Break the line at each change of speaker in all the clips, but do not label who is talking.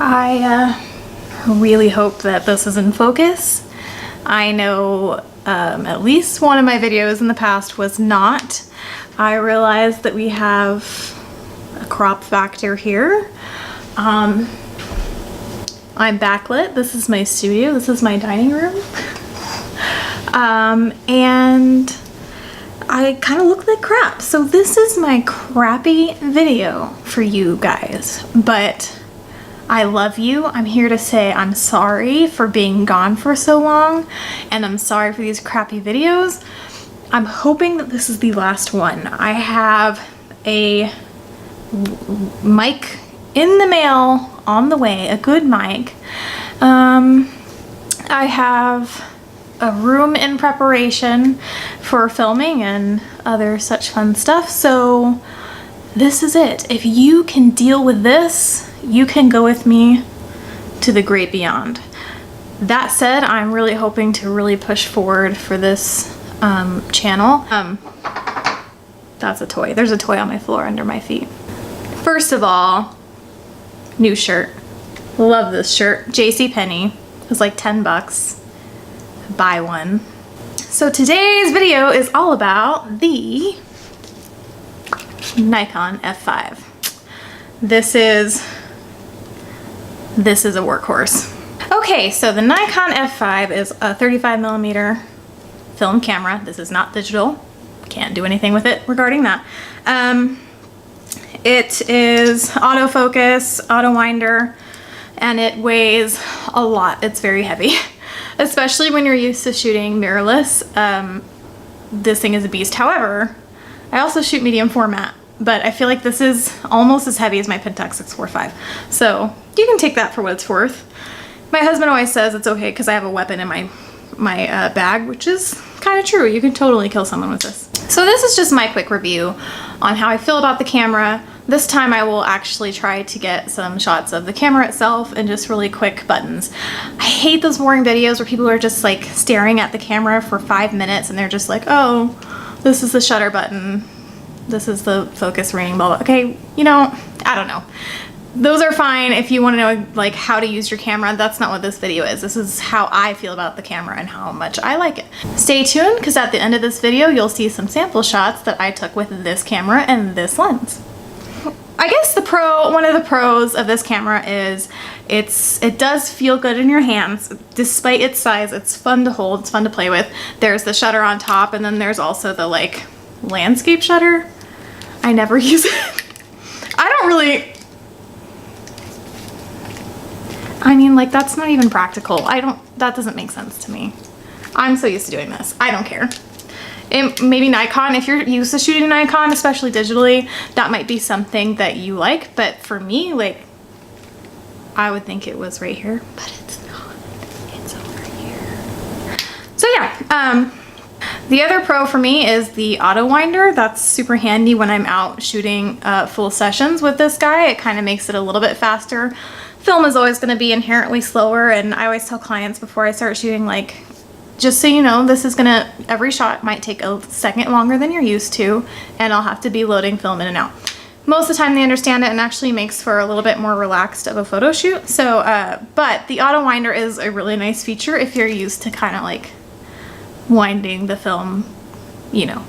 I really hope that this is in focus. I know at least one of my videos in the past was not. I realized that we have a crop factor here. I'm backlit. This is my studio. This is my dining room. And I kind of look like crap. So this is my crappy video for you guys, but I love you. I'm here to say I'm sorry for being gone for so long, and I'm sorry for these crappy videos. I'm hoping that this is the last one. I have a mic in the mail on the way, a good mic. I have a room in preparation for filming and other such fun stuff. So this is it. If you can deal with this, you can go with me to the great beyond. That said, I'm really hoping to really push forward for this channel. That's a toy. There's a toy on my floor under my feet. First of all, new shirt. Love this shirt. JCPenney. It was like 10 bucks. Buy one. So today's video is all about the Nikon F5. This is a workhorse. Okay, so the Nikon F5 is a 35mm film camera. This is not digital. Can't do anything with it regarding that. It is autofocus, auto winder, and it weighs a lot. It's very heavy, especially when you're used to shooting mirrorless. This thing is a beast. However, I also shoot medium format, but I feel like this is almost as heavy as my Pentax 645. So you can take that for what it's worth. My husband always says it's okay because I have a weapon in my bag, which is kind of true. You can totally kill someone with this. So this is just my quick review on how I feel about the camera. This time I will actually try to get some shots of the camera itself and just really quick buttons. I hate those boring videos where people are just like staring at the camera for 5 minutes and they're just like, oh, this is the shutter button, this is the focus ring, blah, blah. Okay, you know, I don't know. Those are fine if you want to know like how to use your camera. That's not what this video is. This is how I feel about the camera and how much I like it. Stay tuned because at the end of this video you'll see some sample shots that I took with this camera and this lens. I guess one of the pros of this camera is it does feel good in your hands. Despite its size, it's fun to hold, it's fun to play with. There's the shutter on top, and then there's also the like landscape shutter. I never use it. I mean, like, that's not even practical. That doesn't make sense to me. I'm so used to doing this. I don't care. Maybe Nikon, if you're used to shooting Nikon, especially digitally, that might be something that you like. But for me, like, I would think it was right here, but it's not. It's over here. So yeah, the other pro for me is the auto winder. That's super handy when I'm out shooting full sessions with this guy. It kind of makes it a little bit faster. Film is always going to be inherently slower, and I always tell clients before I start shooting, like, just so you know, this is gonna, every shot might take a second longer than you're used to, and I'll have to be loading film in and out. Most of the time they understand it and actually makes for a little bit more relaxed of a photo shoot. So, but the auto winder is a really nice feature if you're used to kind of like winding the film, you know.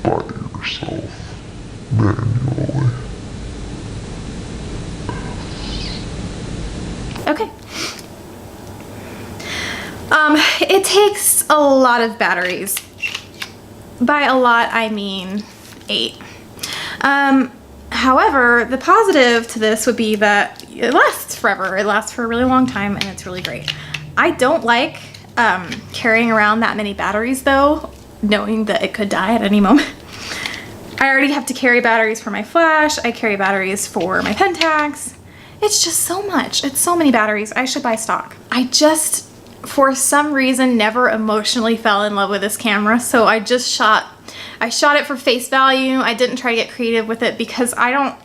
By yourself, manually. Okay. It takes a lot of batteries. By a lot, I mean 8. However, the positive to this would be that it lasts forever. It lasts for a really long time, and it's really great. I don't like carrying around that many batteries though, knowing that it could die at any moment. I already have to carry batteries for my flash. I carry batteries for my Pentax. It's just so much. It's so many batteries. I should buy stock. I just, for some reason, never emotionally fell in love with this camera, so I shot it for face value. I didn't try to get creative with it because I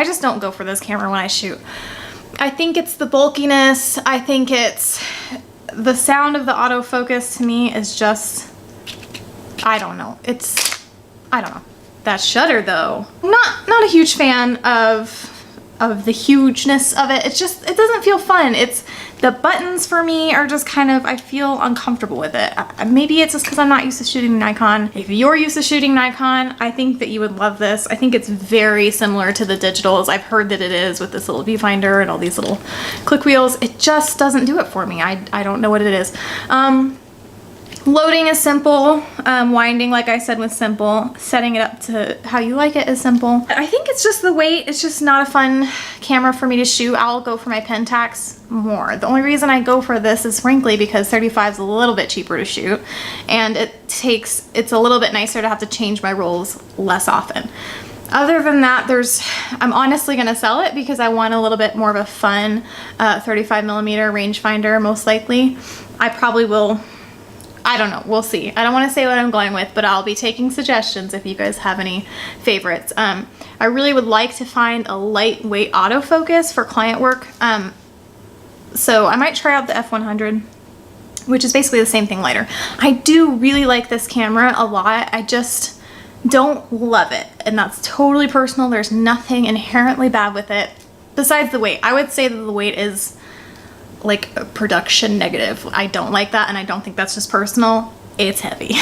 just don't go for this camera when I shoot. I think it's the bulkiness. I think it's the sound of the autofocus. To me is just, I don't know. I don't know. That shutter though, not a huge fan of of the hugeness of it. It's just, it doesn't feel fun. It's, the buttons for me are just kind of, I feel uncomfortable with it. Maybe it's just because I'm not used to shooting Nikon. If you're used to shooting Nikon, I think that you would love this. I think it's very similar to the digitals. I've heard that it is, with this little viewfinder and all these little click wheels. It just doesn't do it for me. I don't know what it is. Loading is simple, winding, like I said, was simple. Setting it up to how you like it is simple. I think it's just the weight. It's just not a fun camera for me to shoot. I'll go for my Pentax more. The only reason I go for this is frankly because 35 is a little bit cheaper to shoot, and it's a little bit nicer to have to change my rolls less often. Other than that, I'm honestly gonna sell it because I want a little bit more of a fun 35mm rangefinder, most likely. I probably will, I don't know, we'll see. I don't want to say what I'm going with, but I'll be taking suggestions if you guys have any favorites. I really would like to find a lightweight autofocus for client work. So I might try out the F100, which is basically the same thing, lighter. I do really like this camera a lot. I just don't love it, and that's totally personal. There's nothing inherently bad with it besides the weight. I would say that the weight is like a production negative. I don't like that, and I don't think that's just personal. It's heavy.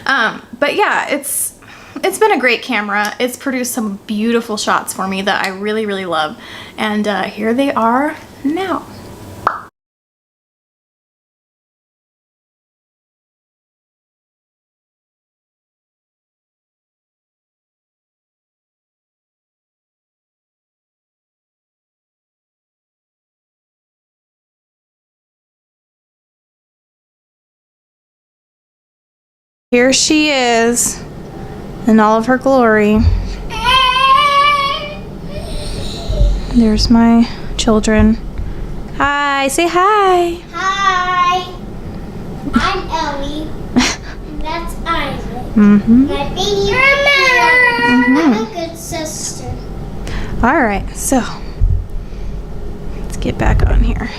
But yeah, it's been a great camera. It's produced some beautiful shots for me that I really, really love. And here they are now. Here she is in all of her glory. There's my children. Hi, say hi.
Hi. I'm Ellie. And that's Isaac.
Mm-hmm.
My baby brother. I'm a good sister.
All right, so let's get back on here.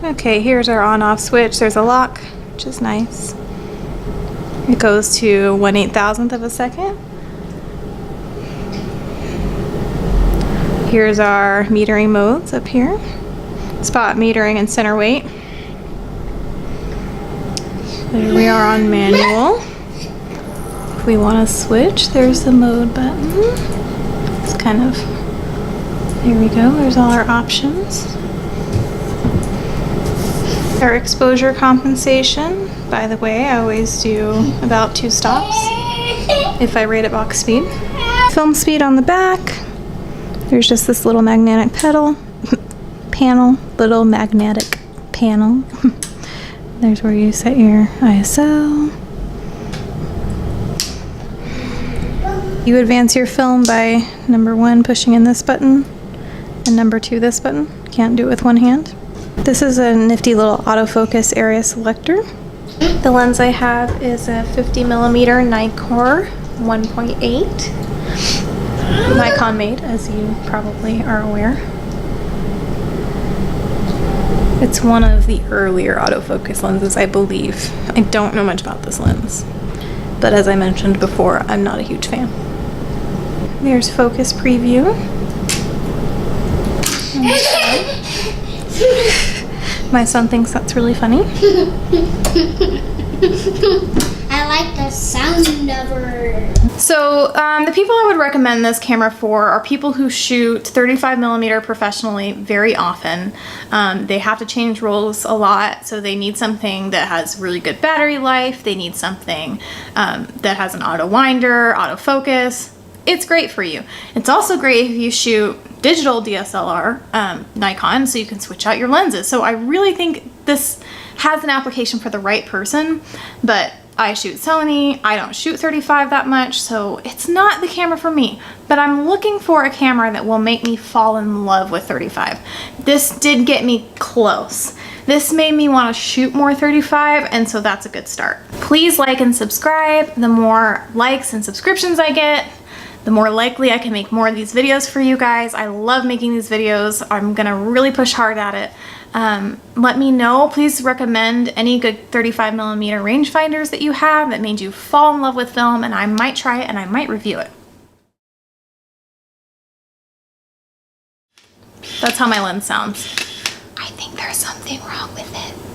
Okay, here's our on-off switch. There's a lock, which is nice. It goes to 1/8,000th of a second. Here's our metering modes up here. Spot metering and center weight. There we are on manual. If we want to switch, there's the mode button. It's kind of, there we go, there's all our options. Our exposure compensation. By the way, I always do about 2 stops if I rate at box speed. Film speed on the back. There's just this little magnetic panel, little magnetic panel. There's where you set your ISO. You advance your film by number 1 pushing in this button and number 2 this button. Can't do it with one hand. This is a nifty little autofocus area selector. The lens I have is a 50mm Nikon 1.8. Nikon made, as you probably are aware. It's one of the earlier autofocus lenses, I believe. I don't know much about this lens, but as I mentioned before, I'm not a huge fan. There's focus preview. My son thinks that's really funny.
I like the sound of her.
So the people I would recommend this camera for are people who shoot 35mm professionally very often. They have to change rolls a lot, so they need something that has really good battery life. They need something that has an auto winder, autofocus. It's great for you. It's also great if you shoot digital DSLR Nikon, so you can switch out your lenses. So I really think this has an application for the right person, but I shoot Sony, I don't shoot 35 that much, so it's not the camera for me. But I'm looking for a camera that will make me fall in love with 35. This did get me close. This made me want to shoot more 35, and so that's a good start. Please like and subscribe. The more likes and subscriptions I get, the more likely I can make more of these videos for you guys. I love making these videos. I'm gonna really push hard at it. Let me know, please recommend any good 35mm rangefinders that you have that made you fall in love with film, and I might try it and I might review it. That's how my lens sounds.
I think there's something wrong with it.